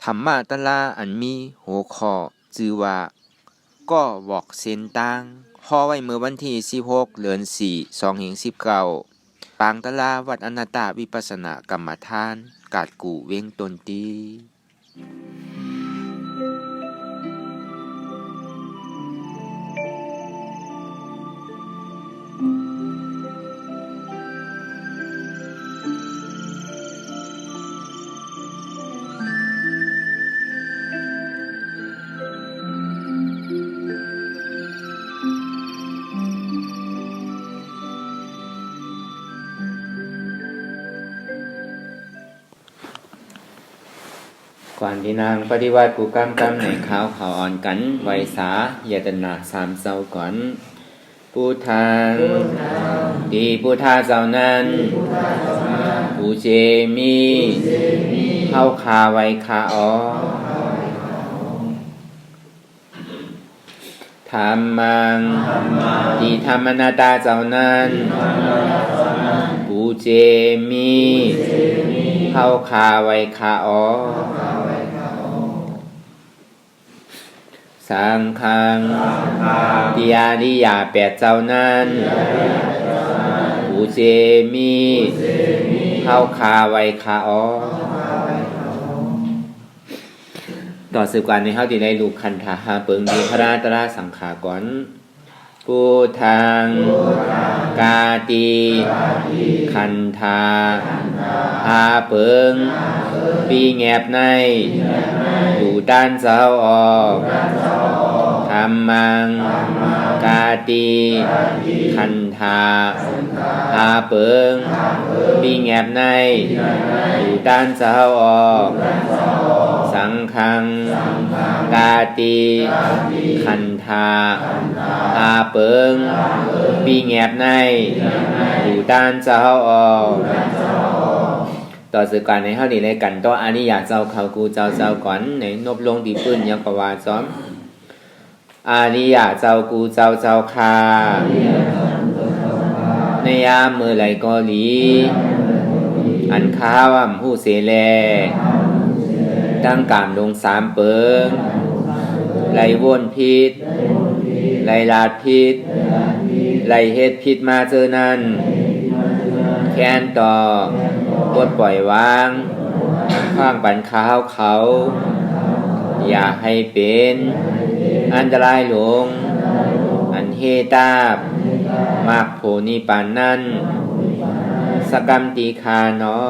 ธรรมะตะลาอันมีหัวข้อชื่อว่าก็วอกเส้นต่างห่อไว้เมื่อวันที่16เดือน4 2019ปางตะลาวัดอนัตตวิปัสสนากรรมฐานกาดกู่เว้งตนตีก่อนที่นางปฏิวัติกูกรรมในข้าวเขาอ่อนกันไวสาเยตนา3เจ้าก่อนพุทธังดีพุทธาเจ้านั้นผู้เจมีเข้าคาไว้คาอ๋อธรรมังดีธรรมนาตาเจ้านั้นผู้เจมีเข้าคาไว้คาอ๋อสังฆังติยานิยา8เจ้านั้นผู้เจมีเข้าคาไว้คาอ๋อต่อสืบกันในเฮาที่ได้ลูกคันธาหาเปิงดีพระราตราสังขาก่อนพุทธังกาติคันธาหาเปิงปีแงบในอยู่ด้านเจ้าออกธรรมังกาติคันธาหาเปิงปีแงบในอยู่ด้านเจ้าออกสังฆังกาติคันธาหาเปิงปีแงบในอยู่ด้านเจ้าออกต่อสืบการในเฮาดีในกันต่ออานิยาเจ้าเขากูเจ้าก่อนในนบลงดีปื้นยังกว่าซ้อมอานิยาเจ้ากูเจ้าคาในยามมือไหลกอลีอันข้าวผู้เสแลตั้งกามลง3เปิงไหลวนพิษไหลลาดพิษไหลเฮ็ดพิษมาเจอนั้นแค้นต่อปลดปล่อยวางข้างปันข้าวเขาอย่าให้เป็นอันตรายหลงอันเฮตาบมากโพนิปานนั้นสกรรมติคานอ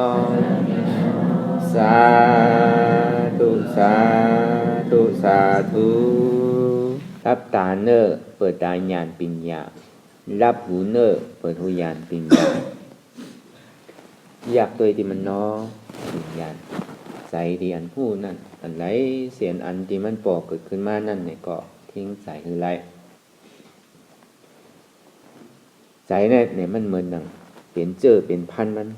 สาธุสาธุสาธุรับตาเนอเปิดตาญาณปัญญารับหูเนอเปิดหูญาณปัญญาอยากตัวที่มันน้อปัญญาใส่ที่อันผู้นั่นอันไหลเสียนอันที่มันปอกเกิดขึ้นมานั่นเนี่ยก็ทิ้งใส่คือไรใจเนี่ยมันเหมือนดังเป็นเจอเป็นพันมัน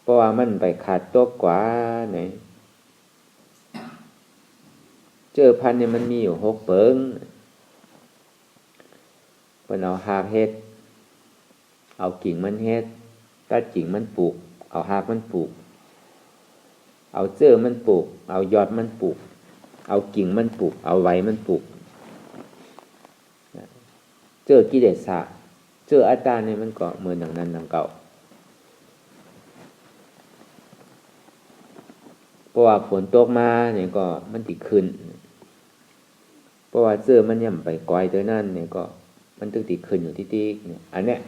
เพราะว่ามันไปขาดตัวกว่าไหนเจอพันเนี่ยมันมีอยู่6เปิงเพิ่นเอาหากเฮ็ดเอากิ่งมันเฮ็ดตัดกิ่งมันปลูกเอาหากมันปลูกเอาเจอมันปลูกเอายอดมันปลูกเอากิ่งมันปลูกเอาไว้มันปลูกเจอกิเลสะเจออัตตาเนี่ยมันก็เหมือนอย่างนั้นดังเก่าเพราะว่าฝนตกมาเนี่ยก็มันติขึ้นเพราะว่าเจอมันย่ำไปก้อยตัวนั่นเนี่ยก็มันตึกติขึ้นอยู่ที่ติ๊กเนี่ยอันเนี้ย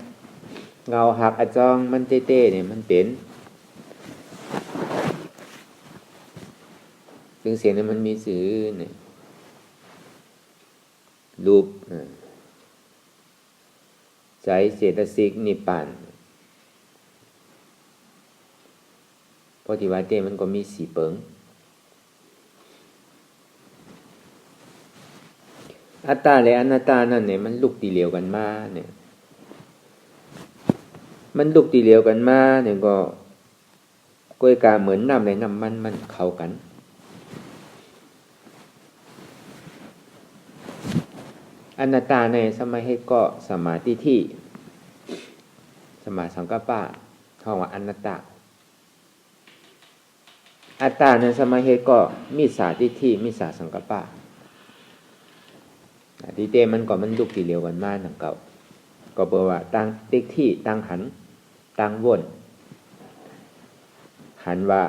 เงาหักอจองมันเต้ๆเนี่ยมันเป็นซึ่งเสียงเนี่ยมันมีสื่อเนี่ยรูปใจเจตสิกนิพพานปฏิวัติเต้มันก็มี4เปิงอัตตาและอนัตตานั่นเนี่ยมันลุกตีเหลวกันมาเนี่ยมันลุกตีเหลวกันมาเนี่ยก็ก้อยกาเหมือนน้ำในน้ำมันเข้ากันอนัตตาในสมัยให้ก็สมาธิที่สมาสังกัปปะท่องว่าอนัตตา อัตตาในสมาเหตุก็มิจฉาทิฏฐิมิจฉาสังกัปปะที่เตมันก็มันลุกที่เร็วกันมากหนังเก่าก็บอกว่าตั้งติ๊กที่ตั้งหันตั้งวนหันว่า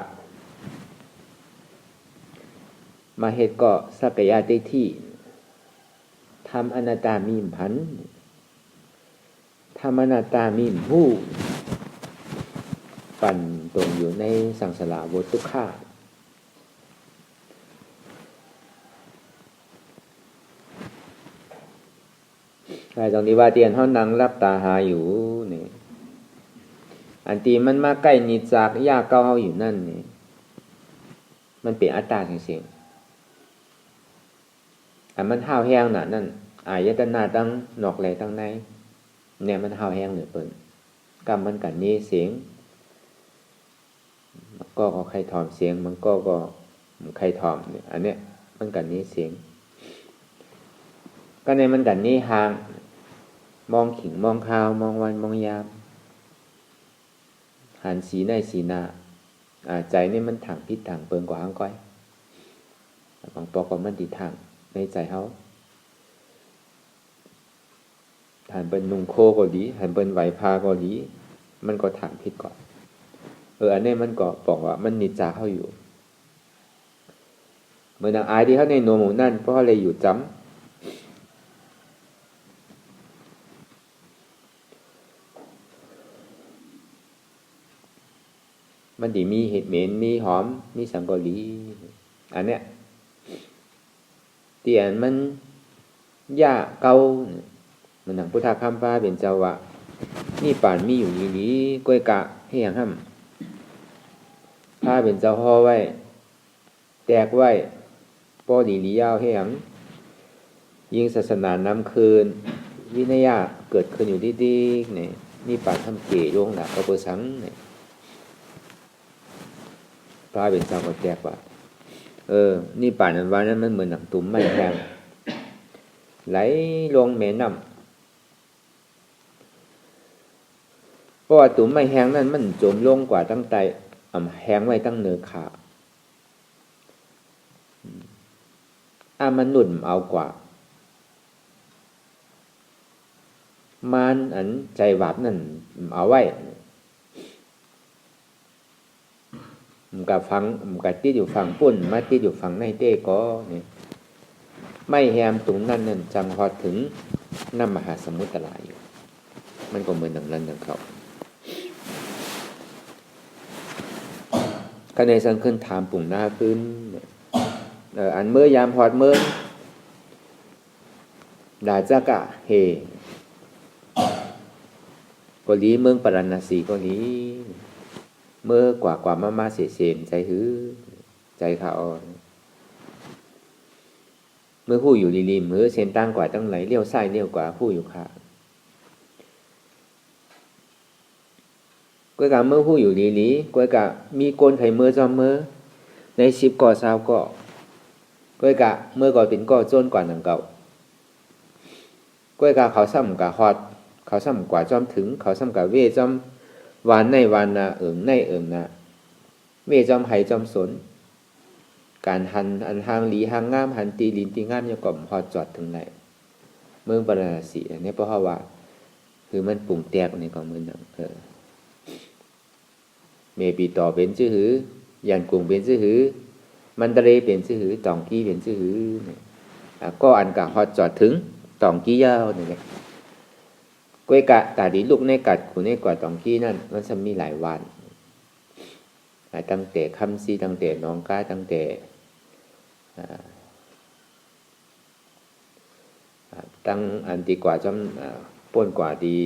มาเหตุก็สักยะติ๊กที่ทำอนัตตามีมผันทำอนัตตามีมผู้ปั่นตรงอยู่ในสังสารวัฏทุกข้าใช่ตรงนี้ว่าเตียนเขานั่งรับตาหาอยู่นี่อันตีมันมาใกล้นิจากยากเก้าเขาอยู่นั่นนี่มันเป็นอัตตาเสียงอันมันห้าวแห้งน่ะนั่นอายตนะตั้งนอกแหลตั้งในเนี่ยมันห้าวแห้งเหลือเปินกรรมมันกันนี้เสียงมันก็ใครถอมเสียงมันก็ใครถอมเนี่ยอันเนี้ยมันกันนี้เสียงก็ในมันกันนี้ห่างมองขิงมองคาวมองวันมองยามหันสีในสีหน้าใจนี่มันถังพิษถังเปิงกว่าห้างก้อยบางปอกก็มันติดถังในใจเขาหันเป็นนุ่งโคก็ดีหันเป็นไหวพาก็ดีมันก็ถังพิษก่อนอันนี้มันก็บอกว่ามันนิจจาเขาอยู่เหมือนนางอายที่เขาในโนมูนั่นเพราะอะไรอยู่จำมันดีมีเห็ดเหม็นมีหอมมีสังกะลีอันเนี้ยเตียนมันยาเกามันหนังพุทธคำฟ้าเป็นเจ้าวะนี่ป่านมีอยู่นี้กล้วยกะให้อย่างห้ำผ้าเป็นเจ้าห่อไว้แตกไว้ปอดีลียาวให้อย่างยิงศาสนานำคืนวินัยเกิดขึ้นอยู่ดีๆนี่ป่านทำเกยโยงหนักกระเบื้องสังเนี่ยพระเป็นเจ้าก็แจกว่านี่ป่านนั้นว่านั้นมันเหมือนหนังตุ่มไม้แห้งไหลลงแม่น้ำเพราะว่าตุ่มไม้แห้งนั้นมันจมลงกว่าตั้งแต่แห้งไว้ตั้งเนื้อขามันหนุนเอากว่ามันอันใจหวาบนั่นเอาไว้มันกับฟังมันกับติดอยู่ฝั่งปุ่นมาติดอยู่ฝั่งในเต้ก็เนี่ยไม่แฮมตรงนั้นนั่นจังพอถึงน้ำมหาสมุทรลายอยู่มันก็เหมือนดังนั้นดังเขาก็ในสังขึ้นถามปุ่งหน้าพื้นอันเมื่อยามพอดเมื่อดาจักะเฮก็ลีเมืองปรณสีก็ลีเมื่อกว่ามาเสียใจหือใจเขาเมื่อผู้อยู่ริมมือเส้นตั้งกว่าตั้งไหลเลี้ยวซ้ายเลี้ยวกว่าผู้อยู่ขาก็กะเมื่อผู้อยู่ลีก็กะมีโกนไข่เมื่อจอมเมื่อใน10ก่อ20ก่อก็กะเมื่อก่อเป็นก่อโจนกว่าหนังเก่าก็กะเขาซ้ำกะฮอดเขาซ้ำกว่าจอมถึงเขาซ้ำกะเวจอมวานในวานนาในนาเวจอมไหจอมสนการหันอันทางหลีหางงามหันตีลินตีงามยก่อมพอจอดถึงไหนเมืองปรณสีอันนี้เพราะว่าคือมันปุ่มแตกในของมือหนังเมปีต่อเป็นชื่อหือยันกุงเป็นชื่อหือมันตะเรเป็นชื่อหือตองกี้เป็นชื่อหือก็อันกะพอจอดถึงตองกี้ยาวนี่แหละกวยกะตาดีลูกในกัดขุนในกว่าตองกี้นั่นมันจะมีหลายวันตั้งแต่คำซีตั้งแต่น้องก้าตั้งแต่ตั้งอันดีกว่าจำป้นกว่าดี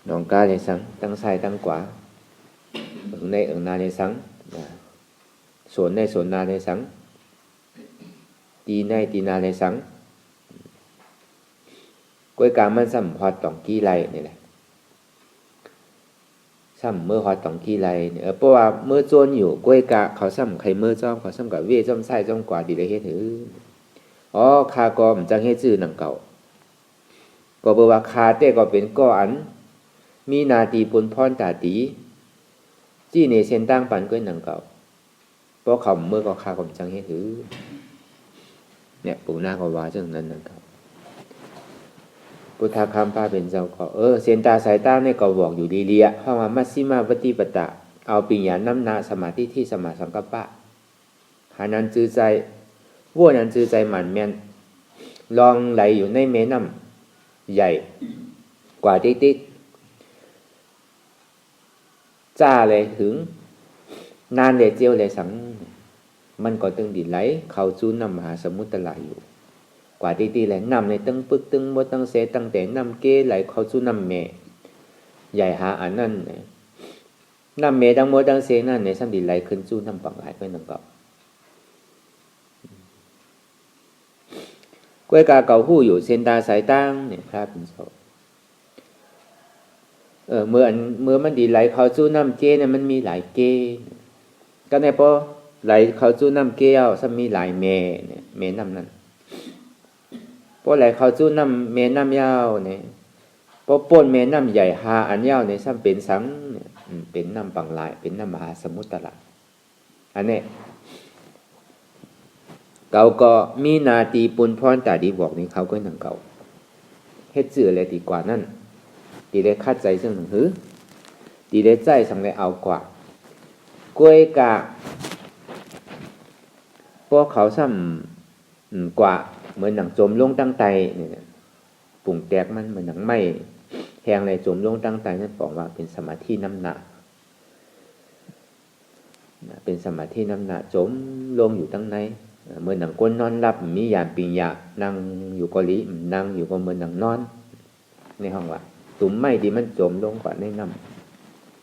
น้องก้าในสังตั้งใส่ตั้งกว่าในนาในสังสวนในสวนนาในสังตีนาในสังกวยกามันสัมพอดตองกี้ไรนี่แหละซ้ำเมื่อฮอดตองกี้ไรเนี่ยเพราะว่าเมื่อโจนอยู่กวยกะเขาซ้ำใครเมื่อจอมเขาซ้ำกับเวจอมไส้จอมกว่าดีเลยเฮ็ดถือคากอมจังเฮ็ดชื่อหนังเก่าก็บอกว่าคาเต้ก็เป็นก้ออันมีนาตีปุนพรตาตี จี้ในเส้นตั้งปันก็หนังเก่าเพราะเขาเมื่อก็คาผมจังเฮถือเนี่ยปู่นาก็ว่าจังนั้นนะครับพุทธคำพาเป็นเจ้าก็เส้นตาสายตาเนี่ยก็บอกอยู่ดีเลียเพราะว่ามัชฌิมาปฏิปตะเอาปิญญาน้ำนาสมาธิที่สมาสังกัปปะหานั้นจือใจวัวนั้นจือใจหมันแม่นลองไหลอยู่ในแม่น้ำใหญ่กว่าติ๊กจ้าเลยถึงนานเลยเจียวเลยสังมันก็ตึงดิไหลเข้าสู่น้ำมหาสมุทรไหลอยู่กว่าติ๊กเลยน้ำในตึงปึกตึงบ่ตึงเสตั้งแต่น้ำเกไหลเข้าสู่น้ำแม่ใหญ่หาอันนั้นน้ำเมดังโมดังเสนั่นในสัมดิไหลขึ้นสู่น้ำปังไหลไปนั่นก็กวยกาเก่าหู้อยู่เส้นตาสายตั้งเนี่ยพระเป็นโสเมื่อมันดีไหลเข้าสู่น้ำเกเนี่ยมันมีหลายเกก็ในพอไหลเข้าสู่น้ำเกเอาซ้ำมีหลายเมเนี่ยเมน้ำนั้นพอไหลเข้าสู่น้ำเมน้ำยาวเนี่ยพอป่นเมน้ำใหญ่หาอันยาวเนี่ยซ้ำเป็นสังเนี่ยเป็นน้ำปังลายเป็นน้ำมหาสมุทรละอันนี้เก่าก็มีนาตีปุนพรตาดีบอกนี่เขาก็หนังเก่าเฮ็ดจื่ออะไรดีกว่านั่นดีได้คัดใจซึ่งหนังหือดีได้ใจสังได้เอากว่ากล้วยกะพวกเขาซ้ำกว่าเหมือนหนังจมลงตั้งไตเนี่ยปุ่งแตกมันเหมือนหนังไม้แหงเลยจมลงตั้งไตนั่นบอกว่าเป็นสมาธิน้ำหนักเป็นสมาธิน้ำหนักจมลงอยู่ตั้งในเมื่อหนังก้นนอนหลับมียามปิญญานั่งอยู่เกาหลีนั่งอยู่ก็เหมือนหนังนอนในห้องว่าตุ่มไม้ดีมันจมลงกว่าในน้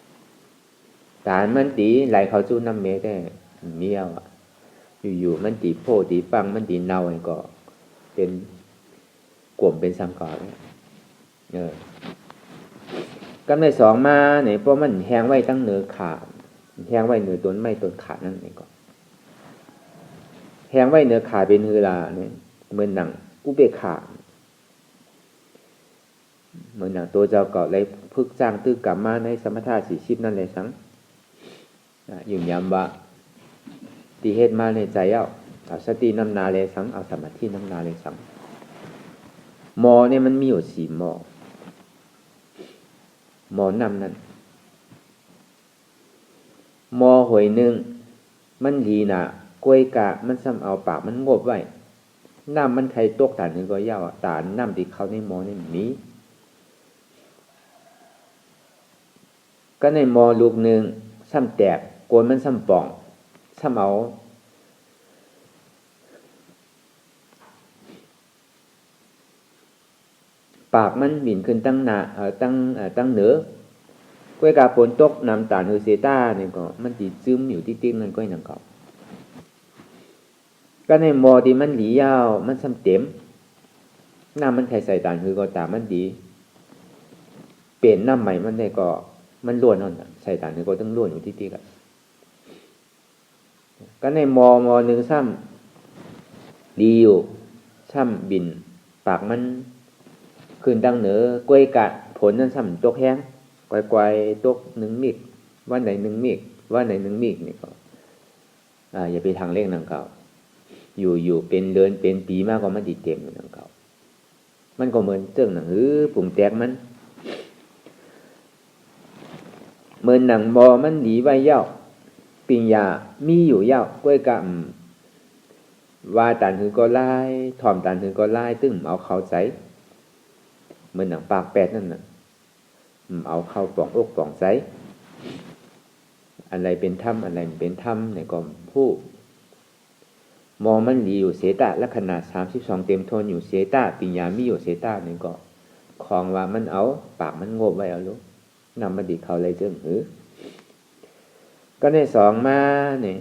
ำตามันตีไหลเข้าสู่น้ำเมได้เมียวอยู่ๆมันตีโพตีปังมันตีเน่าก็เป็นกลุ่มเป็นสังขารก็ในสองมาเนี่ยเพราะมันแห้งไว้ตั้งเนื้อขาแห้งไว้เนื้อต้นไม้ต้นขานั่นเองก็แห้งไว้เนื้อขาเป็นเวลาเนี่ยเหมือนหนังอุเบกขาเหมือนหนังตัวเจ้าเก่าเลยพึกจ้างตื้อกลับมาในสมถะสีชิบนั่นเลยสังอยู่ยามว่าตีเฮ็ดมาในใจเอาสติน้ำนาเลยสังเอาสมาธิน้ำนาเลยสังมอเนี่ยมันมีอยู่4มอนำนั้นมอหวยหนึ่งมันดีนะกล้วยกะมันซ้ำเอาปากมันงบไว้น้ำมันใครตกตาหนึ่งก็ยาวตาน้ำที่เขาในมอนี่มีก็ในมอลูกหนึ่งซ้ำแตกโกนมันซ้ำป่องซ้ำเอาปากมันบินขึ้นตั้งหน้าตั้งเหนือกล้วยกาฝนตกน้ำตาลเฮอเซต้าเนี่ยก็มันติดซึมอยู่ที่ติ๊กนั่นก็ยังเก่าก็ในมอที่มันหลียาวมันซ้ำเต็มน้ำมันใครใส่ตาลคือก็ตามันดีเปลี่ยนน้ำใหม่มันได้ก็มันล้วนนั่นใส่ตาลคือก็ต้องล้วนอยู่ที่ติ๊กก็ในมอหนึ่งซ้ำดีอยู่ซ้ำบินปากมันขึ้นตั้งเหนือกล้วยกะผลนั้นซ้ำตกแห้งไกวๆตก1 มิกวันไหน1 มิกวันไหน1 มิกนี่ก็อย่าไปทางเล่งนังเก่าอยู่เป็นเดือนเป็นปีมากกว่ามันติดเต็มนังเก่ามันก็เหมือนเจ้งหนังปุ่มแตกมันเหมือนหนังบอมันหลีไว้เย้าปิญญามีอยู่เย้ากล้วยกะว่าตันคือก็ไล่ถ่อมตันคือก็ไล่ตึ้งเอาเข้าใจเหมือนหนังปากแปดนั่นน่ะเอาเข้าปล่องอกปล่องใจอะไรเป็นธรรมอะไรเป็นธรรมเนี่ยก็ผู้มองมันดีอยู่เสตะและขนาด32เต็มทนอยู่เสตะปิญญามีอยู่เสตะนี่ก็ของว่ามันเอาปากมันงบไว้เอาลูกนำมาดีเขาเลยเรื่องก็ในสองมาเนี่ย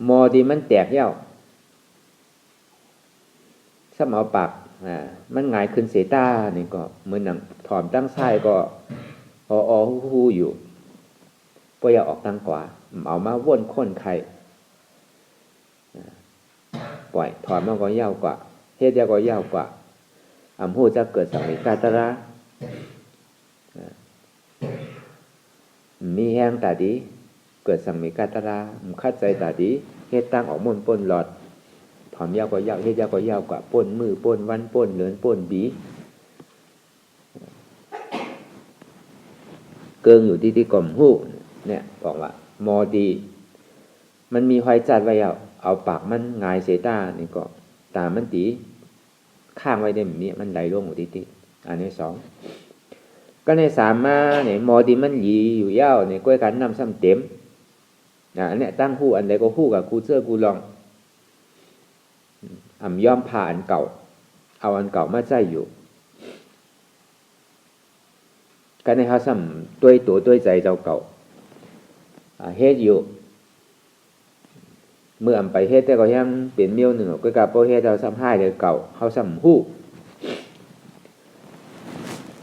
มอดีมันแตกเย้าซ้ำเอาปากมันหงายขึ้นเสต้านี่ก็เหมือนหนังถอมตั้งซ้ายก็ฮู้อยู่ปอย่าออกตั้งขวาเอามาว่นค้นไข่ปล่อยถอมมันก็ยาวกว่าเฮ็ดยาวก็ยาวกว่าหูจะเกิดสังเวกาตระ มีแห้งตาดีเกิดสังเมกาตราคัดใจตาดีเฮ็ดตั้งออกมนป่นหลอดผอมยาวก็ยาวเฮ็ดยาวก็ยาวกว่าป่นมือป่นวันป่นเหลือนป่นบีเกิงอยู่ที่กล่อมหู้เนี่ยบอกว่ามอดีมันมีหอยจัดไว้เอาปากมันงายเสตานี่ก็ตามันตีข้างไว้ได้แบบนี้มันไหลลงอยู่ที่อันนี้สองก็ในสามมาเนี่ยมอดีมันหยีอยู่ยาวเนี่ยก้อยกันนำซ้ำเต็มอันเนี้ยตั้งหู้อันใดก็หู้กับกูเสื้อกูลองย่อมผ่าอันเก่าเอาอันเก่ามาใจอยู่ก็ในเขาซ้ำด้วยตัวด้วยใจเจ้าเก่าเฮ็ดอยู่เมื่อไปเฮ็ดแต่ก็ยังเป็นเมียวหนึ่งก็กับโปเฮ็ดเราซ้ำให้เลยเก่าเขาซ้ำหู้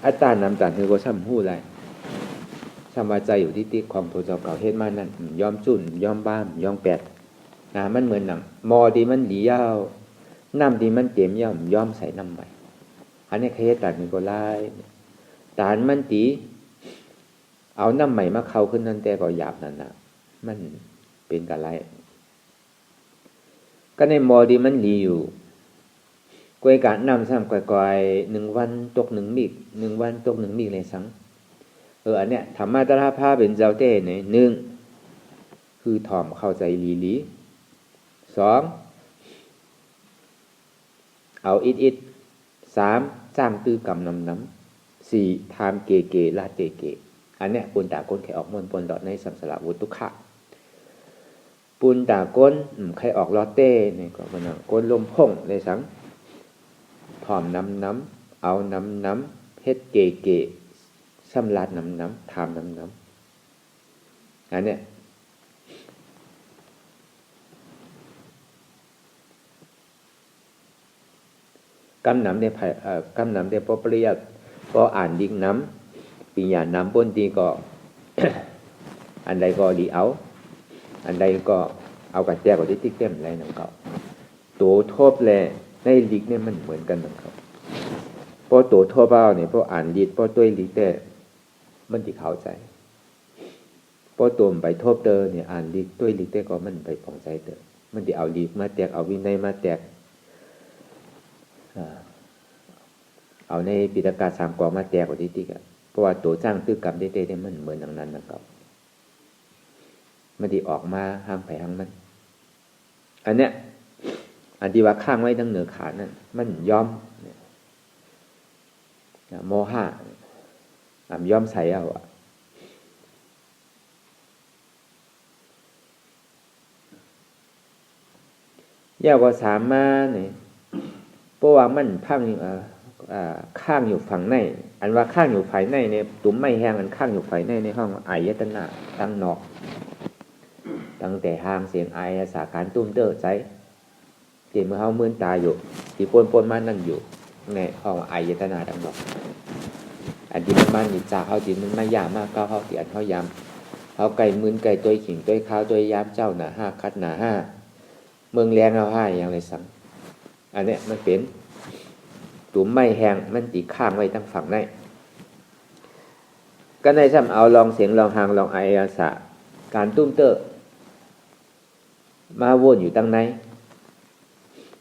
อัตตานำจันคือก็ซ้ำหู้ไรซ้ำว่าใจอยู่ที่ติ๊กของตัวเจ้าเก่าเฮ็ดมานั่นยอมจุ่นยอมบ้ามยอมแปดมันเหมือนหนังมอดีมันหลียาวน้ำดีมันเต็มยอมใส่น้ำใหม่อันนี้เฮ็ดตัดนี่ก็ไล่ตานมันตีเอาน้ำใหม่มาเข้าขึ้นนั่นแต่ก็หยาบนั่นนะมันเป็นกะไรก็ในมอดีมันหลีอยู่กวยการนำซ้ำก่อยๆ1 วันตก1 มิก1 วันตก1 มิกเลยสังอันเนี้ยธรรมะตระภาเป็นเจ้าเต้เนี่ย1คือถ่อมเข้าใจลี2เอาอิด3จ้างตื้อกำน้ำ4ทามเกลาเกอันเนี้ยปุณตาก้นไขออกมนปนดอดในสัมสระวุตุขะปุณตาก้นไขออกลอเต้เนี่ยก็มันก้นลมพงเลยสังถ่อมน้ำเอาน้ำเฮ็ดเกซ้ำลาดน้ำทามน้ำอันเนี้ยกำน้ำเนี่ยกำน้ำเนี่ยพอเปรียบพออ่านดิ้งน้ำปีญาน้ำบนตีก็ อันใดก็ดีเอาอันใดก็เอากระแจกกับที่ติ๊กเต็มอะไรนั่นก็ตัวทบแลในลิกเนี่ยมันเหมือนกันนั่นครับพอตัวทบเอาเนี่ยพออ่านลิกพอตัวลิกแต่มันที่เข้าใจพอตัวไปทบเตอเนี่ยอ่านลิกตัวลิกแต่ก็มันไปปองใจเตอมันที่เอาลิกมาแตกเอาวินัยมาแตกเอาในปิฎกา3 กองมาแตกกับที่ติ๊กเพราะว่าตัวจ้างตื้อกรรมได้เต้มันเหมือนดังนั้นนะครับมันที่ออกมาห้างไผ่ห้างมันอันเนี้ยอันที่ว่าข้างไว้ทั้งเหนือขานั่นมันยอมโมหะยอมใส่เอายาวกว่า3มาเนี่ยเพราะว่ามันพังข้างอยู่ฝั่งในอันว่าข้างอยู่ภายในเนี่ยตุ้มไม่แห้งอันข้างอยู่ภายในห้องอายตนะตั้งนอกตั้งแต่ห้างเสียงอายสาการตุ้มเตอใจเดี๋ยวเมื่อเขามื่นตาอยู่ที่ปนมานั่นอยู่ในห้องอายตนะตั้งนอกอันที่มันนิจาเขาที่มันไม่ยามมากเขาที่อันเขายามเขาไก่มื่นไก่ตัวขิงตัวข้าวตัวยามเจ้าหนา5คัดหนา5เมืองแรงเอาให้อย่างไรสั่งอันเนี้ยมันเป็นตุ้มไม่แห้งมันตีข้างไว้ตั้งฝั่งในก็ในซ้ำเอาลองเสียงลองหางลองอายสะการตุ้มเตอมาวนอยู่ตั้งใน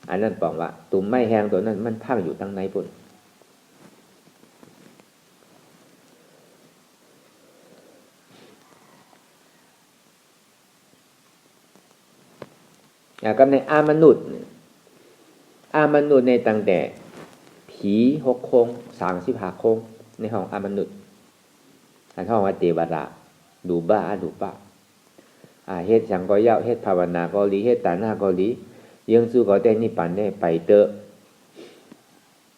อันนั้นบอกว่าตุ้มไม่แห้งตัวนั้นมันพังอยู่ตั้งในปุ่นก็ในมนุษย์ในตั้งแต่ผี6 โค้ง35 โค้งในห้องมนุษย์อันห้องว่าเทวดาดูบ้าเฮ็ดสังก็ยาวเฮ็ดภาวนาก็ลีเฮ็ดตาหน้าก็ลียังสู้ก็ได้นิพพานได้ไปเตอะ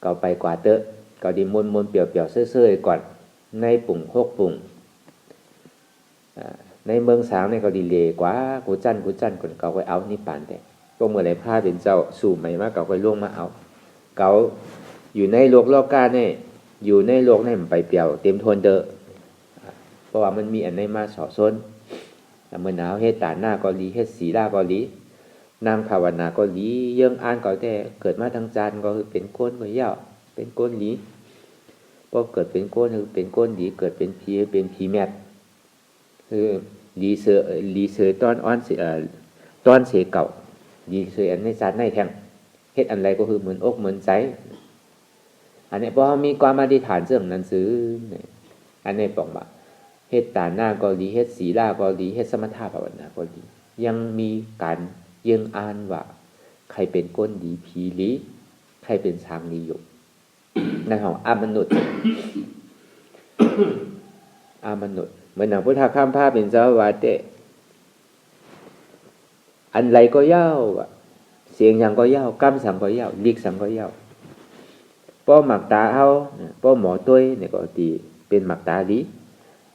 ก็ไปกว่าเตอะก็ดีมนเปรียวๆเซ่อๆก่อนในปุ่ง6 ปุ่งในเมืองสางเนี่ยก็ดีเลกว่ากูจั่นคนเก่าก็เอานิพพานแต่ก็เมื่อไรพระเป็นเจ้าสู่ใหม่มาเก่าก็ล่วงมาเอาเก่าอยู่ในโลกกาเนี่ยอยู่ในโลกนี่มันไปเปรียวเต็มทนเด้อเพราะว่ามันมีอันในมาสอซนเมื่อหนาวเฮ็ดตาหน้าก็ลีเฮ็ดสีลาก็ลีนางภาวนาก็ลีเยื่องอ่านก็แต่เกิดมาทางจานก็คือเป็นก้นก็ยาวเป็นก้นลีพอเกิดเป็นก้นคือเป็นก้นดีเกิดเป็นผีแมท คือlý sơ toanเสเก่าlý sơอันในศาสตร์ในแท่งเฮ็ดอันไรก็คือเหมือนอกเหมือนใจอันนี้พอมีความอธิษฐานเรื่องนั้นซื้ออันนี้บอกว่าเฮ็ดตาหน้าก็ดีเฮ็ดศีลาก็ดีเฮ็ดสมถะภาวนาก็ดียังมีการยังอ่านว่าใครเป็นก้นดีผีลีใครเป็นช้างลีอยู่ในของมนุษย์มนุษย์เหมือนหนังพุทธข้ามผ้าเป็นเจ้าวาเตอันไรก็เย้าเสียงอย่างก็เย้ากำสังก็เย้าลีกสังก็เย้าป้อหมักตาเอาป้อหมอตุ้ยเนี่ยก็ตีเป็นหมักตาลี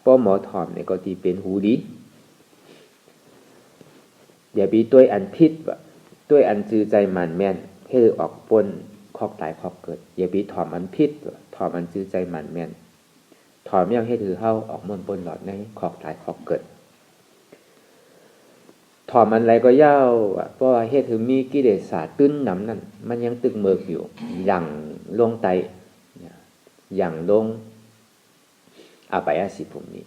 ป้อหมอถอมเนี่ยก็ตีเป็นหูลีเดี๋ยวปีตุ้ยอันพิษวะตุ้ยอันจือใจมันแม่นให้ออกปนคอกตายคอกเกิดอย่าปีถอมอันพิษถอมอันจือใจมันแม่นถอมยังให้ถือเข้าออกมนปนหลอดในคอกตายคอกเกิดถอมอันไรก็เย้าเพราะว่าเฮ็ดถือมีกิเลสตื้นหนำนั่นมันยังตึกเมิกอยู่อย่างลงไตอย่างลงอบายสิภูมินี้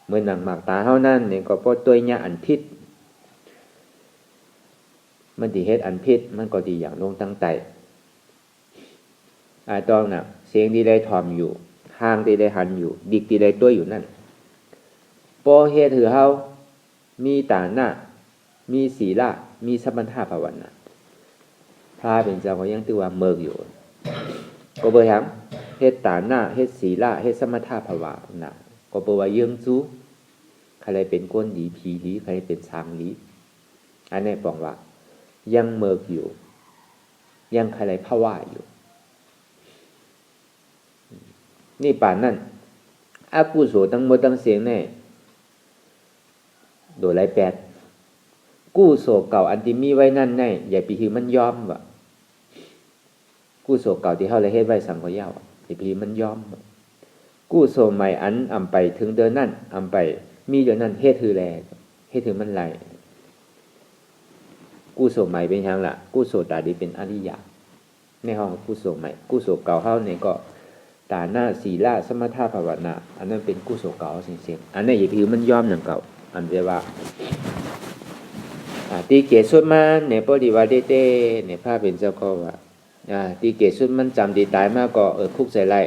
เมื่อหนังหมากตาเท่านั้นเนี่ยก็เพราะตัวเนี่ยอันพิษมันดีเฮ็ดอันพิษมันก็ดีอย่างลงตั้งใจตองน่ะเสียงที่ได้ถอมอยู่ทางที่ได้หันอยู่ดิกที่ได้ตัวอยู่นั่นพอเฮ็ดถือเฮามีตาหน้ามีศีลามีสมถะภาวนาพระเป็นเจ้าก็ยังตือว่าเมิกอยู่ก็เบอถามเฮ็ดตาหน้าเฮ็ดศีลาเฮ็ดสมถะภาวนาก็เบอว่าเยื่องจู้ใครเป็นก้นดีผีลีใครเป็นช้างลีอันนี้บอกว่ายังเมิกอยู่ยังใครภาวะอยู่นี่ป่านนั่นอากุโสทั้งหมดทั้งเสียงแน่โดยไรแปดกู้โศกเก่าอันที่มีไว้นั่นแน่อย่าไปถือมันยอมวะกู้โศกเก่าที่เฮาเลยเฮ็ดไว้สังก็ยาวอย่าไปถือมันยอมกู้โศกใหม่อันอำไปถึงเดินนั่นอำไปมีเดี๋ยวนั้นเฮ็ดถือแลเฮ็ดถือมันไหลกู้โศกใหม่เป็นหยังล่ะกู้โศกตาดีเป็นอริยะในห้องกู้โศกใหม่กู้โศกเก่าเฮาเนี่ยก็ตาหน้าศีลาสมถะภาวนาอันนั้นเป็นกู้โศกเก่าเสียงอันนี้อย่าถือมันยอมอย่างเก่าอันเรียกว่าตีเกศสุดมันเนี่ยปฏิวัติเต้เนี่ยพระเป็นเจ้าก็ว่าตีเกศสุดมันจำดีตายมากก็คุกใจไล่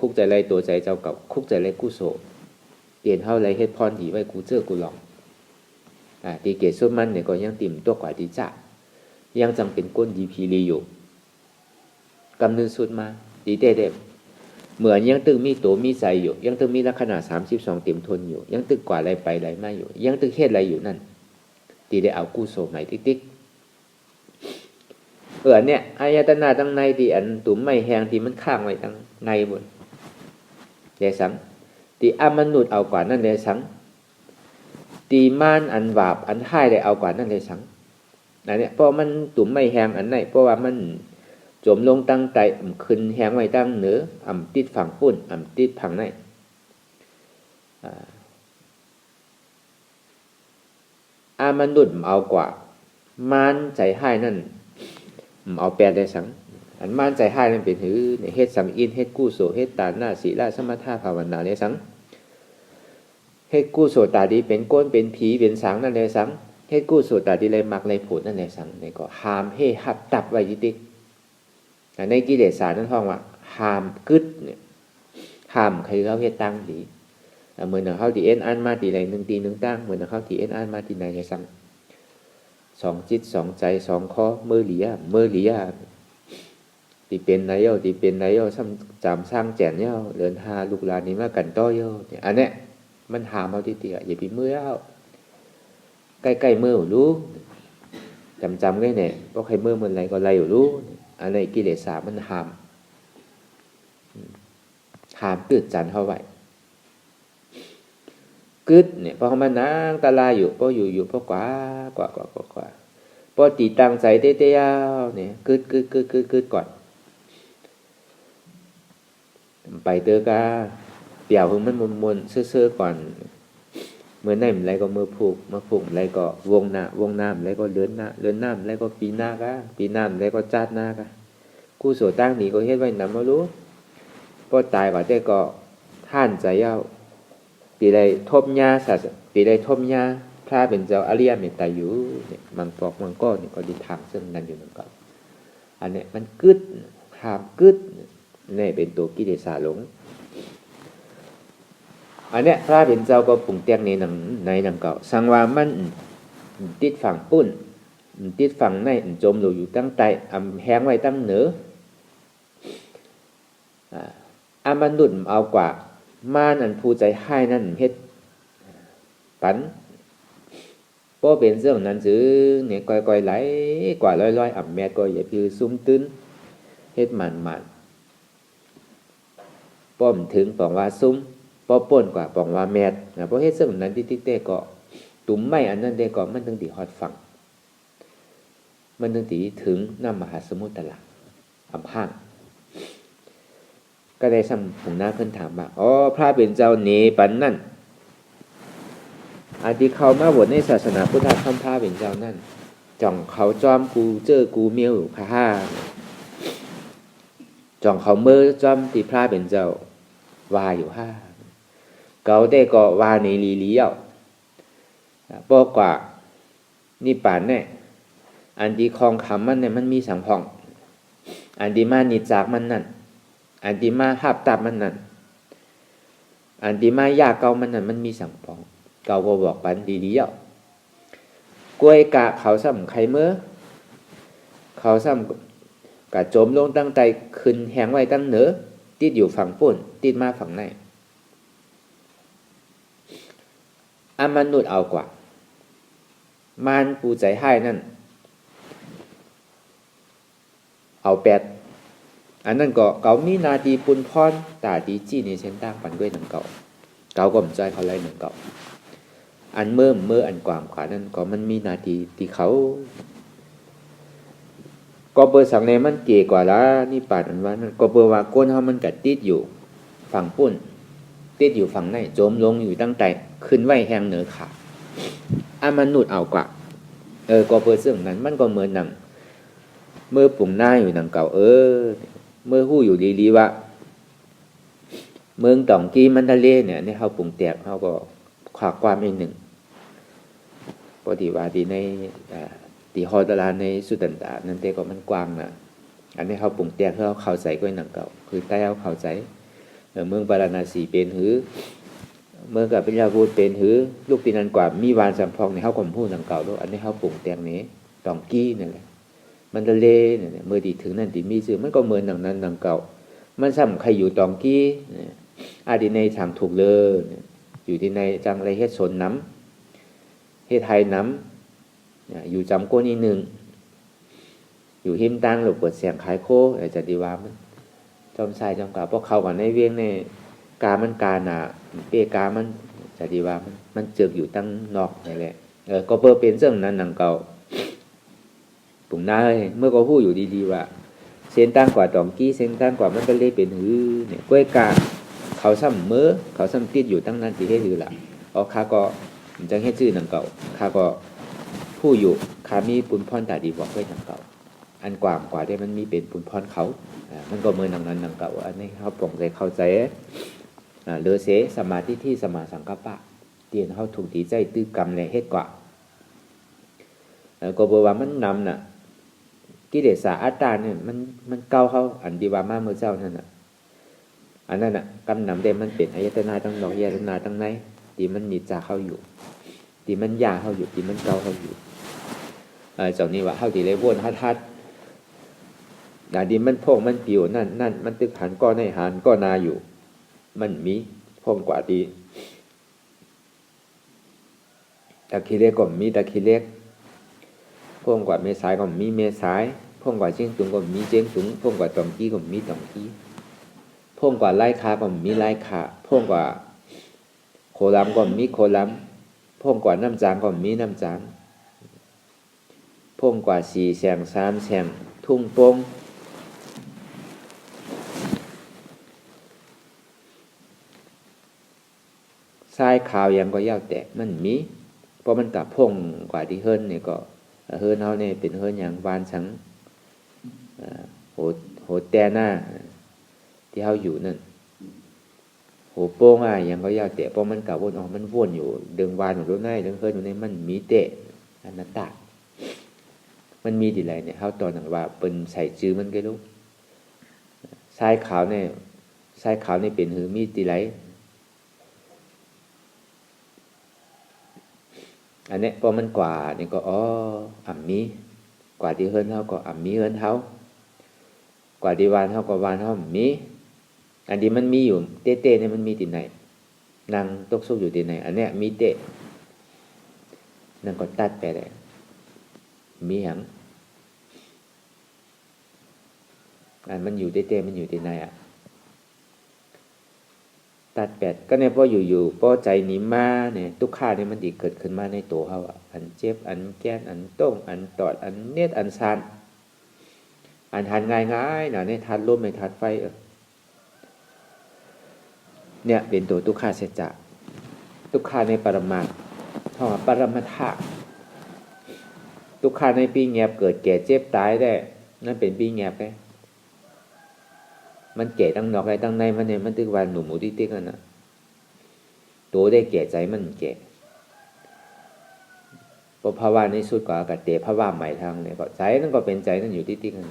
คุกใจไล่ตัวใจเจ้าเก่าคุกใจไล่กู้โศกเปลี่ยนเท่าไรเฮ็ดพรดีไว้กูเจอกูหลอกตีเกศสุดมันเนี่ยก็ยังติ่มตัวกว่าดีจ้ายังจำเป็นก้นดีพีรีอยู่กำเนิดสุดมาดีเต้เหมือนยังตึงมีตัวมีใจอยู่ยังตึงมีลักษณะ32เต็มทนอยู่ยังตึกกว่าอะไรไปอะไรมาอยู่ยังตึกเฮ็ดอะไรอยู่นั่นตีได้เอากู้โศกใหม่ติ๊กเนี่ยอายตนะตั้งในที่อันตุ่มไม่แหงที่มันข้างไว้ตั้งในหมดเดสังตีมนุษย์เอากว่านั่นเดสังตีม่านอันบาปอันท้ายได้เอากว่านั่นเดสังนั่นเนี่ยเพราะมันตุ่มไม่แหงอันไหนเพราะว่ามันจมลงตั้งใจขึ้นแหงไว้ตั้งเหนือติดฝั่งปุ่นติดฝั่งในมนุษย์เอากว่ามานใจให้นั่นเอาแปดได้สังอันมานใจให้นั่นเป็นถือเฮ็ดสังอินเฮ็ดกู้โสเฮ็ดตาหน้าศีลาสมถะภาวนาได้สังเฮ็ดกู้โสตาดีเป็นก้นเป็นผีเป็นสังนั่นได้สังเฮ็ดกู้โสตาดีเลยมักเลยผลนั่นได้สังนี่ก็หามให้หับตับไว้จิตในกิเลสสารนั่นห้องว่าหามกึดเนี่ยหามคือเขาเฮ็ดตั้งดีเหมือนเขาตีเอ็นอันมาตีไหนหนึ่งตีหนึ่งตั้งเหมือนเขาตีเอ็นอันมาตีไหนไงซ้ำสองจิตสองใจสองข้อเมื่อเหลียตีเป็นนายโยตีเป็นนายโยซ้ำจำสร้างแจนโยเดินหาลูกหลานนี้มากันต้อโยเนี่ยอันเนี้ยมันหามเอาทีเดียวอย่าไปเมื่อเอาใกล้ๆเมื่อรู้จำไงเนี่ยเพราะใครเมื่อมันไรก็ไรอยู่รู้อันนี้กิเลสามันหามตืดจันเท่าไหร่กึดเนี่ยพอมันนั่งตาลายอยู่พออยู่พอกว่าพอตีตั้งใจเตี้ยๆเนี่ยกึดก่อนไปเตอกาเปี่ยวหึงมันมนเซื่อก่อนเมื่อไหนมันไรก็มือผูกอะไรก็วงน้ำอะไรก็เลื่อนน้ำอะไรก็ปีหน้ากะปีน้ำอะไรก็จัดหน้ากะกู้โสตั้งหนีก็เฮ็ดไว้นำมารู้ พอตายก็ได้ก็ท่านใจเย้าปีใดทบญาสัตปีใดทบญาพระเป็นเจ้าอริยเมตตาอยู่เนี่ยมังปอกมังก้อนเนี่ยก็ดีทางซึ่งนั้นอยู่นั่นก็อันนี้มันกึดภาพกึดนี่เป็นตัวกิเลสหลงอันเนี้ยพระเป็นเจ้าก็ปรุงแต่งในหนังเก่าสังว่ามันติดฝั่งปุ้นติดฝั่งในจมอยู่ตั้งใต้แห้งไว้ตั้งเหนือมนุษย์เอากว่าม่านอันผู้ใจให้นั่นเฮ็ดปันเพราะเป็นเรื่องนั้นซื้อเนี่ยก่อยๆไหลกว่าร้อยๆแม่ก็อย่าพิวซุ่มตื้นเฮ็ดมันป้อมถึงปองว่าซุ้มป้อป่นกว่าปองว่าแมดนะเพราะเฮ็ดเรื่องนั้นที่เต้ก็ตุ่มไม่อันนั้นเต้ก็มันถึงที่ฮอดฝั่งมันถึงที่ถึงน้ำมหาสมุทรตะละห่างก็ได้ซ้ำผมหน้าเพิ่นถามว่าอ๋อพระเป็นเจ้าเนปันนั่นอันที่เขามาบวชในศาสนาพุทธธรรมพระเป็นเจ้านั่นจ่องเขาจอมกูเจอกูเมียวค่ะจ่องเขาเมื่อจอมที่พระเป็นเจ้าวาอยู่ห้าเกาได้ก็วาในลีเลี้ยวบอกว่านี่ป่านเนี่ยอันที่คลองคำมันเนี่ยมันมีสังห้องอันที่มานิจากมันนั่นอันที่มาหับตับมันนั่นอันที่มายากเก่ามันนั่นมันมีสังพองเก่าก็บอกปันดีๆกล้วยกะเขาซ้ำไข่เมื่อเขาซ้ำกะโจมลงตั้งใจขึ้นแหงไว้ตั้งเหนือติดอยู่ฝั่งปุ่นติดมาฝั่งในมนุษย์เอากว่ามารปูใจให้นั่นเอาแปดอันนั้นก็เก่ามีนาทีปุนพรตาดีจี้ในเส้นตั้งปันด้วยหนังเก่าก็มใจเขาไล่หนังเก่าอันเมื่ออันกว่างขวานั้นก็มันมีนาทีที่เขาก็เบอร์สังในมันเก๋กว่าละนี่ป่านอันว่านั่นก็เบอร์ว่าก้นเขามันกัดติดอยู่ฝั่งปุ่นติดอยู่ฝั่งในโจมลงอยู่ตั้งแต่ขึ้นไว้แหงเหนือขามันนุดเอากว่าก็เบอร์ซึ่งนั้นมันก็เหมือนหนังเมื่อปุ่งหน้าอยู่หนังเก่าเมื่อหู้อยู่ดีๆว่าเมืองตองกี้มันทะเลเนี่ยนี่เขาปุ่งแตกเขาก็ขวากความอีกหนึ่งปกติว่าดีในตีฮอตลาในสุดันดานั่นเตก็มันกว้างนะอันนี้เขาปุ่งแตกเขาเข้าใจก็หนังเก่าคือใต้เขาเข้าใจเมืองปาราณสีเป็นหือเมืองกับปิญญาพูดเป็นหือลูกตีนันกว่ามีวานสัมพองในเขาข่มพูดหนังเก่าด้วยอันนี้เขาปุ่งแตกนี้ตองกี้นั่นแหละมันทะเลเนี่ยเมื่อดีถึงนั่นที่มีสื่อมันก็เหมือนหนังนั้นหนังเก่ามันซ้ำใครอยู่ตองกี้อาดีในทางถูกเลยอยู่ที่ในจังไรเฮ็ดสนน้ำเฮ็ดไทยน้ำอยู่จำก้นอีหนึ่งอยู่หิมตังหรือเปิดเสียงขายโคอะไรจะดีว่ามันจอมชายจอมกาเพราะเขาก่อนในเวียงในกามันกาหนาเปกามันจะดีว่ามันเจือกอยู่ตั้งนอกนี่แหละก็เปิดเป็นเรื่องนั้นหนังเก่าปุ่มหน้าเมื่อก็พูดอยู่ดีๆว่าเส้นตั้งกว่าตองกี้เส้นตั้งกว่ามันก็เลยเป็นหือเนี่ยกล้วยกาเขาซ้ำเมื่อเขาซ้ำติดอยู่ตั้งนั้นที่ให้หือละข้าก็จังให้ชื่อหนังเก่าข้าก็ผู้อยู่ข้ามีปุนพรตาดีบอกไว้หนังเก่าอันกว่าได้มันมีเป็นปุนพรเขามันก็เมื่อหนังนั้นหนังเก่าอันนี้เขาปลงใจเข้าใจเลือเสสมาธิที่สมาสังกัปปะเตียนเขาถูกตีใจตื้อกรรมเลยเฮ็ดกว่าก็บอกว่ามันนำน่ะกิเลสอัตตาเนี่ยมันเก่าเขาอันดีว่ามาเมื่อเจ้านั่นน่ะอันนั้นน่ะกำนำเดมันเป็นอายตนะตั้งดอกอายตนะตั้งไหนที่มันมีจ่าเข้าอยู่ที่มันยาเข้าอยู่ที่มันเก่าเข้าอยู่จากนี้ว่าเข้าที่เลยวนฮัดดาดีมันพงมันปิวนั่นมันตึกหันก้อนในหันก้อนนาอยู่มันมีพงกว่าดีตะคีเล็กก็มีตะคีเล็กพงกว่าเมษายก็มีเมษายพงกว่าเชียงตุงก็มีเชียงตุงพงกว่าตองกี้ก็มีตองกี้พงกว่าไล่ขาก็มีไล่ขาพงกว่าโคลัมก็มีโคลัมพงกว่าน้ำจางก็มีน้ำจางพงกว่าสี่แสงสามแสงทุ่งโป่งทรายขาวยังก็ยาวแตกมันมีเพราะมันกับพงกว่าที่เฮิรนเนี่ยก็เฮิรนเขาเนี่ยเป็นเฮิรนอย่างวานสังโหแต่หน้าที่เขาอยู่นั่น โป้งอ่ะยังก็ยาวเตะเพราะมันกะวนออกมันวนอยู่เดิงวานของรถในเดิงเคยอยู่ในมันมีเตะอนัตตามันมีดีไรเนี่ยเฮาตอนนั้นว่าเป็นใส่จื้อมันก็รู้ทรายขาวเนี่ยทรายขาวนี่เป็นหือมีดีไรอันนี้พอมันกว่านี่ก็อ่ำมีกว่าที่เฮิรนเฮาก็อ่ำมีเฮิรนเฮากว่าที่วานเฮาก็วานเฮามีอันนี้มันมีอยู่เต้ๆเนี่ยมันมีที่ไหนนั่งตกซุกอยู่ที่ไหนอันเนี้ยมีเตะนั่นก็ตัดไปเลยมีหังอันมันอยู่เต้ๆมันอยู่ที่ไหนอ่ะตัดแปดก็เนี่ยพออยู่ๆพอใจนี้มาเนี่ยทุกข้าเนี่ยมันอีกเกิดขึ้นมาในตัวเขาอ่ะอันเจ็บอันแก้นอันต้งอันตอดอันเน็ดอันซานอันทานง่ายๆนะเนี่ยทานลมไม่ทานไฟเนี่ยเป็นตัวทุกข้าเสจจะทุกข้าในปรมาท่อปรมาทะทุกข้าในปีแงบเกิดแก่เจ็บตายได้นั่นเป็นปีแงบไงมันแก่ตั้งนอกอะไรตั้งในมันเนี่ยมันตึกวันหนุ่มหมูที่ติ๊กนั่นน่ะตัวได้แก่ใจมันแก่พอภาวะในสุดก็กระเตะภาวะใหม่ทางเนี่ยก็ใจนั่นก็เป็นใจนั่นอยู่ที่ติ๊กนั่น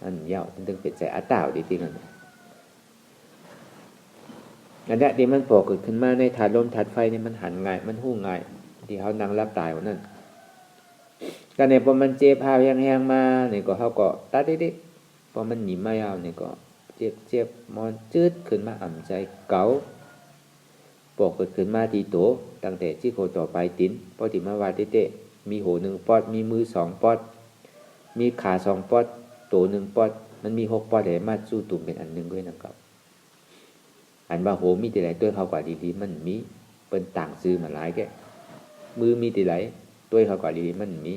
อันยาวมันถึงเป็นใจอัตตาที่ติ๊กนั่นอันนี้ที่มันโผล่เกิดขึ้นมาในถาดลมถาดไฟนี่มันหันง่ายมันหู้ง่ายที่เขานั่งรับตายวันนั้นก็เนี่ยพอมันเจ็บพาวแห้งๆมาเนี่ยก็เขาก็ตัดดิพอมันหนีไม่เอาเนี่ยก็เจ็บมอนจืดขึ้นมาอ่ำใจเก๋าปกเกิดขึ้นมาทีโตตั้งแต่ที่โคต่อไปติ้นพอติมาวาเตะมีหู1 ปอดมีมือ2 ปอดมีขา2 ปอดโต1 ปอดมันมี6 ปอดเลยมาสู้ตุ่มเป็นอันหนึ่งด้วยนะครับอันว่าโหมีแต่ไหลตัวเขากว่าดีๆมันมีเป็นต่างซื้อมาหลายแกมือมีแต่ไหลตัวเขากว่าดีๆมันมี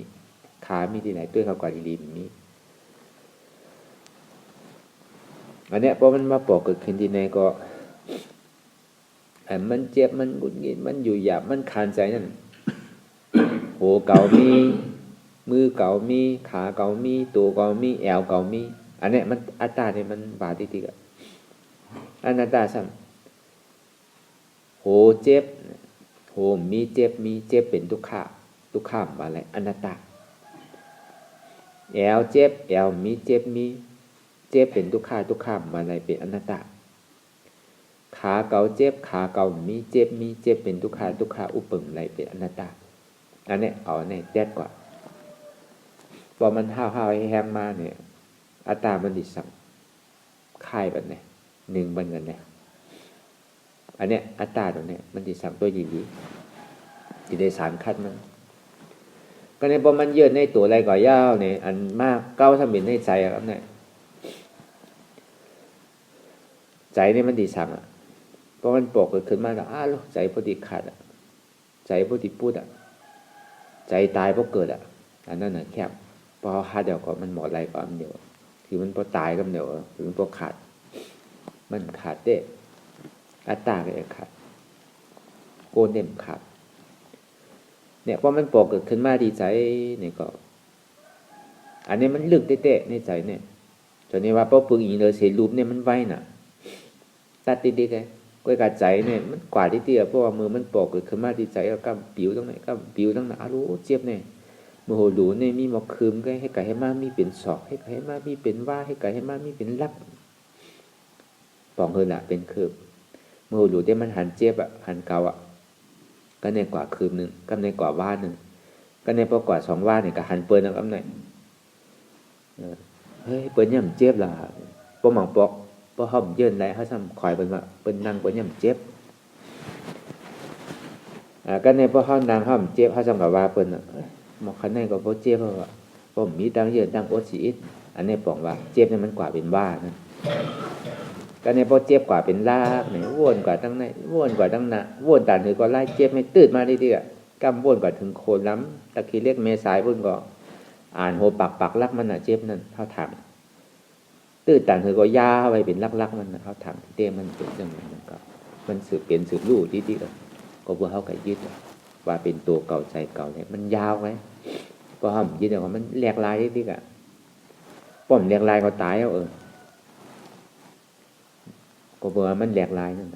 ขามีแต่ไหลตัวเขากว่าดีๆมันมีอันเนี้ยพอมันมาปอกเกิดขึ้นที่ไหนก็มันเจ็บมันกุดงิดมันอยู่หยาบมันคานใจนั่นโหเก่ามีมือเก่ามีขาเก่ามีตัวเก่ามีแอวเก่ามีอันเนี้ยมันอัตตาเนี่ยมันบาดติกะอนัตตาซ้ำโหเจ็บโหมีเจ็บเป็นทุกข้ามอะไรอนัตตาแอวเจ็บแอวมีเจ็บเป็นทุกข้ามอะไรเป็นอนัตตาขาเก่าเจ็บขาเก่ามีเจ็บเป็นทุกขาอุปึงอะไรเป็นอนัตตาอันนี้เอาในแดดกว่าพอมันห้าวแห้งมาเนี่ยอัตตามันดิสังค่ายแบบไหนหนึ่งบันกันเนี่ยอันเนี้ยอัตตาตรงเนี้ยมันดิสังตัวดีๆที่ได้สารคัดมันก็ในพอมันเยอะในตัวอะไรก่อยาวเนี่ยอันมากเก้าทำเป็นในใจครับเนี่ยใจเนี่ยมันดิสังเพราะมันปกเกิดขึ้นมาแล้วลูกใจพอดีขาดใจพอดีพูดใจตายเพราะเกิดอันนั้นน่ะแคบพอขาดเดียวก็มันหมดอะไรก็อันเดียวคือมันพอตายก็เดียวหรือมันพอขาดมันขาดเด้อัตตาก็ขาดโกนเด่มขาดเนี่ยพอมันปกเกิดขึ้นมาดีใจเนี่ยก็อันนี้มันลึกเตะในใจเนี่ยจนนี้ว่าพอปึงอีเลยเสียรูปเนี่ยมันไวน่ะตัดติดๆไงก้อยกาใจเนี่ยมันกว่าที่เตี้ยเพราะว่ามือมันปอกเกิดขึ้นมาดีใจแล้วก็ปิวตรงไหนก็ปิวตรงไหนรู้เจ็บเนี่ยมือโหหลูเนี่ยมีหมอกคืมก็ให้ไก่ให้มามีเป็นศอกให้ไก่ให้มามีเป็นว่าให้ไก่ให้มามีเป็นลักปองเฮล่ะเป็นคืบมือโหหลูเนี่ยมันหันเจ็บหันเกาก็ในกว่าคืมหนึ่งก็ในกว่าว่าหนึ่งก็ในพอกว่า2 ว่าเนี่ยก็หันเปิ้ลนะครับเนี่ยเฮ้ยเปิ้ลย่ำเจ็บล่ะปอหมองปอกพอห้อมเยินแล้วเขาทำคอยเป็นว่าเป็นนางเป็นย่ำเจ็บก็ในพอห้อมนางห้อมเจ็บเขาทำกับว่าเป็นหมอกขันในก็พอเจ็บเพราะว่าผมมีตังเยินตังอดสีอิดอันนี้บอกว่าเจ็บเนี่ยมันกว่าเป็นว่านะก็ในพอเจ็บกว่าเป็นลากเนี่ยวนกว่าตั้งในวนกว่าตั้งหน้าวนตาถือก็ไล่เจ็บไม่ตื่นมาดีๆกำวนกว่าถึงโคนล้ำตะกี้เรียกเมสายพุ่นก็อ่านโหปักลักมันเจ็บนั่นเท่าถามตื้อต่างเธอก็ยาไว้เป็นลักๆมันเขาถามที่เต้มันเป็นจังมันก็มันสืบเปลี่ยนสืบรู้ที่ก็เพื่อเขาไก่ยึดว่าเป็นตัวเก่าใจเก่าเนี่ยมันยาวไว้พอห้ามยึดเดี๋ยวมันแหลกลายที่ป้อมแหลกลายก็ตายแล้วก็เพื่อมันแหลกลายนั่น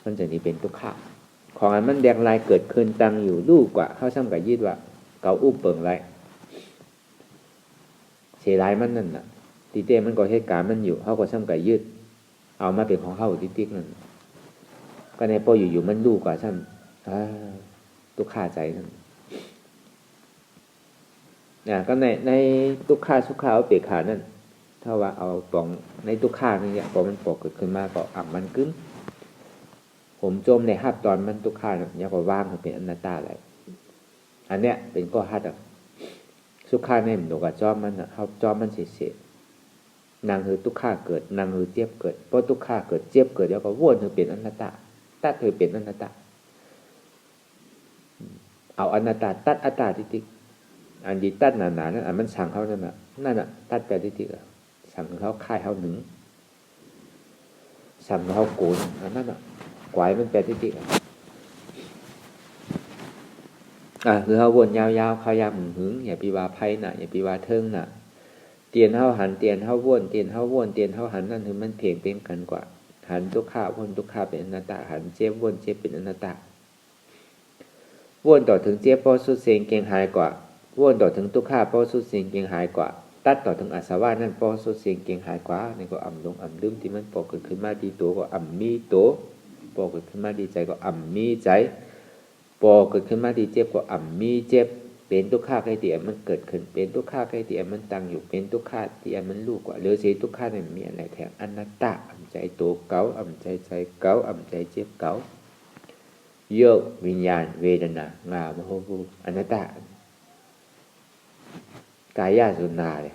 มันจะนี่เป็นทุกข์ของอันมันแดงลายเกิดขึ้นตั้งอยู่ลูกกว่าเข้าซ้ำกับยืดว่าเกาอุ้มเปิงไรเสียร้ายมันนั่นน่ะตีเต้มันก็เหตุการณ์มันอยู่เขาก็ซ้ำกับยืดเอามาเป็นของเขาติ๊กนั่นก็ในพออยู่มันลูกกว่าซ้ำทุกข์ใจนั่นก็ในทุกข์สุขเอาเปรียบขานั่นถ้าว่าเอาปองในทุกข์นี่เนี่ยพอมันปกเกิดขึ้นมาก็มันกึ้งผมจมในหับตอนมันทุกข์เนี่ยก็ว่างมันเป็นอนัตตาอะไรอันเนี้ยเป็นก็หัดสุขในมันโดกับจอมมันเขาจอมมันเสียนางคือทุกข์เกิดนางคือเจ็บเกิดเพราะทุกข์เกิดเจ็บเกิดแล้วก็วนเธอเป็นอนัตตาตัดเธอเป็นอนัตตาเอาอนัตตาตัดอัตตาติ๊กอันดีตัดหนาๆนั่นมันสั่งเขานั่นน่ะตัดไปติ๊กสั่งเขาค่ายเขาหนึ่งสั่งเขาโกนนั่นน่ะกวายมันแปลติ๊กคือเขาวนยาวๆเขายามหึงอย่าปีว่าไพ่น่ะอย่าปีว่าเทิงน่ะเตียนเขาหันเตียนเขาวนเตียนเขาวนเตียนเขาหันนั่นคือมันเพียงเป็นกันกว่าหันทุกข้าวนทุกข้าเป็นอนัตตาหันเจ็บวนเจ็บเป็นอนัตตาวนต่อถึงเจ็บเพราะสุดเสียงเกียงหายกว่าวนต่อถึงทุกข้าเพราะสุดเสียงเกียงหายกว่าตัดต่อถึงอาสวะนั่นเพราะสุดเสียงเกียงหายกว่านี่ก็ลงลืมที่มันปกเกิดขึ้นมาดีตัวก็มีตัวปกเกิดขึ้นมาดีใจก็มีใจปกเกิดขึ้นมาดีเจ็บก็มีเจ็บเป็นทุกข้าใครที่มันเกิดขึ้นเป็นทุกข้าใครที่มันตั้งอยู่เป็นทุกข้าที่มันลูกกว่าหรือสิทุกข้าเนี่ยมีอะไรแทนอนัตตาใจตัวเก่าใจเก่าใจเจ็บเก่าโยกวิญญาณเวทนางามโหภูอนัตตากายาสุนาเลย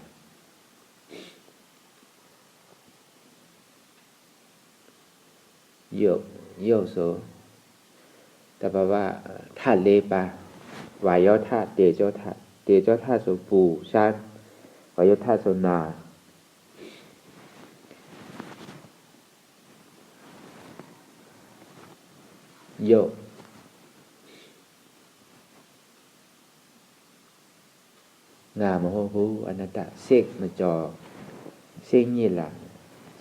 โยโสแต่แปลว่าธาตุเลปาวายธาตุเตโชธาตุเตโชธาตุโสปูชานวายธาตุโสนาโยงามโหภูอนัตตาเสกมาจอเสกนี่ล่ะ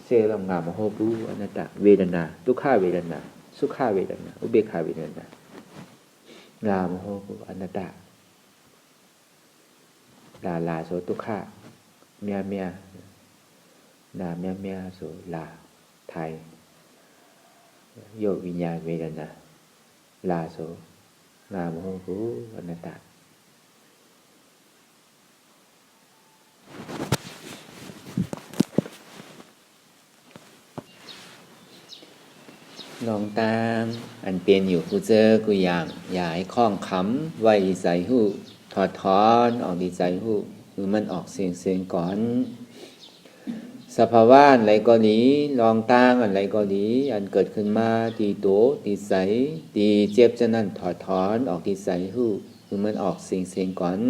เสกลำงามโหภูอนัตตาเวทนาทุกขเวทนาสุขเวทนาอุเบกขาเวทนางามโหภูอนัตตาลาโสทุกขะเมียนาเมียโสลาไทยโยวิญญาณเวทนาลาโสงามโหภูอนัตตาลองตามอันเป็นอยู่กูเจอกูอย่างอย่าให้คล้องขำไว้ใส่หูถอดถอนออกดีใจหูคือมันออกเสียงก่อนสภาวะอะไรก็ดีลองตามอะไรก็ดีอันเกิดขึ้นมาตีโตตีใสตีเจ็บจะนั่นถอดถอนออกดีใจหูคือมันออกเสียงก่อน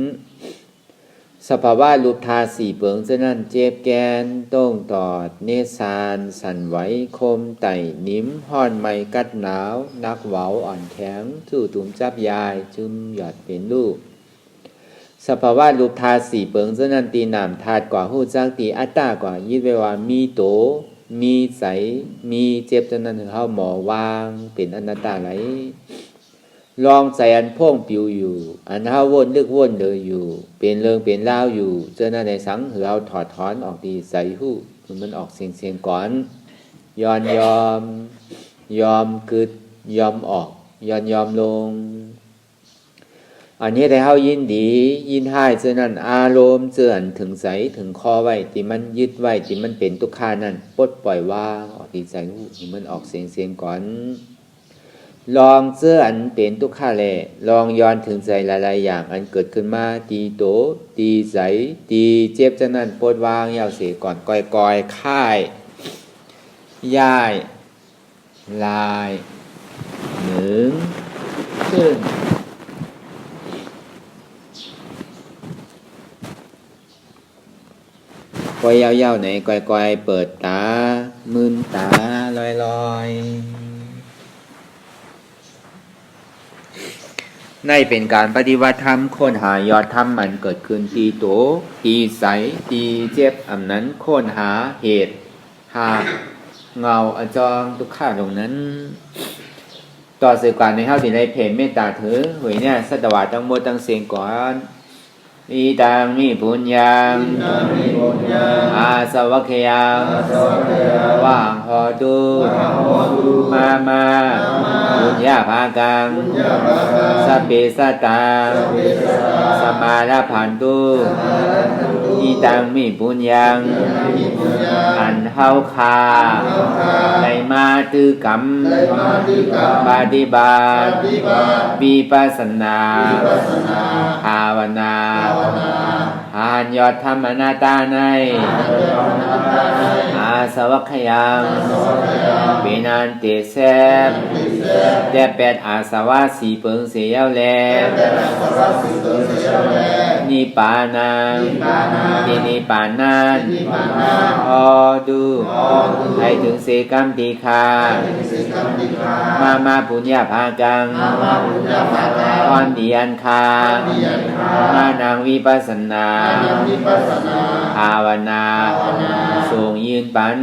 สภาวะรูปธาตุสี่เปิงฉะนั้นเจ็บแกนต้องตอดเนสานสั่นไหวคมไต่นิ้มห้อนไม่กัดหนาวนักเว้าอ่อนแข็งสู้ตุ่มจับยายจึมหยอดเป็นลูกสภาวะรูปธาตุสี่เปิงฉะนั้นตีนามธาตุกว่าหู้จักตีอัตตากว่ายึดไว้ว่ามีโตมีใสมีเจ็บฉะนั้นถึงเข้าหมอวางเป็นอนัตตาไหลลองใจอันพ่งปิวอยู่อันเฮาวนลึกวนเลยอยู่เป็นเรื่องเป็นเล่าอยู่เจอหน้าในสังหือเอาถอดถอนออกดีใส่หู้มันออกเสียงก่อนยอมกึดยอมออกยอมลงอันนี้แต่เฮายินดียินให้เจอนั้นอารมณ์เจือนถึงใสถึงคอไว้ที่มันยึดไว้ที่มันเป็นทุกขานั่นปลดปล่อยวางออกดีใส่หู้มันออกเสียงก่อนลองเสื้ออันเป็นทุกข้าแลลองย้อนถึงใจหลายๆอย่างอันเกิดขึ้นมาตีโตตีใสตีเจ็บจากนั้นปลดวางยาวเสียก่อนก่อยค่ายย่ายลายหนึ่งขึ้นก่อยยาวๆไหนก่อยเปิดตามึนตาลอยในเป็นการปฏิบัติธรรมค้นหายอดธรรมมันเกิดขึ้นตีโตตีใสตีเจ็บอันนั้นค้นหาเหตุหา เงาอจองทุกข้าตรงนั้นต่อสื่อการในเฮาที่ได้เพจเมตตาเถอหวยเนี่ยสัตวาทั้งหมดทั้งเสียงก่อนอีตังมีปุญญังอาสวัคยังว่างหอตุมาปุญญาภากังสัพเพสัตตาสมาลพันตุอีตังมีปุญญังอันเฮาคาในมาตือกรรมปฏิบัติวิปัสสนาภาวนาหานยอดธรรมนาตาในอาสวัคยังเบนันเตเสบแต่แปดอาสวะสีเปิงเสียวแลนิปานังที่นิปานันอดูให้ถึงเสกัมติคามาปุญญาภากังตอนเดียนคามานังวิปัสสนาภาวนาทรงยืนปัน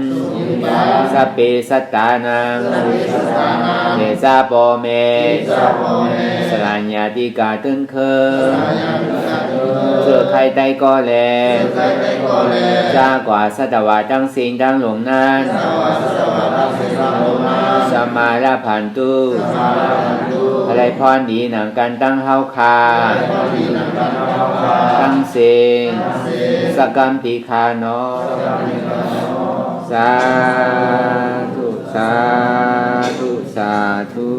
สัพเพสัตตานังเทสาโปเมสรัญญาติกาตึงเคเจอใครใดก็แลจ้ากว่าสัตวะทั้งสิ่งทั้งหลงนั้นสมาลพันตุอะไรพรดีหนังกันตั้งเฮาคาตั้งเสงสกัมติคาโนสาธุสาธุสาธุ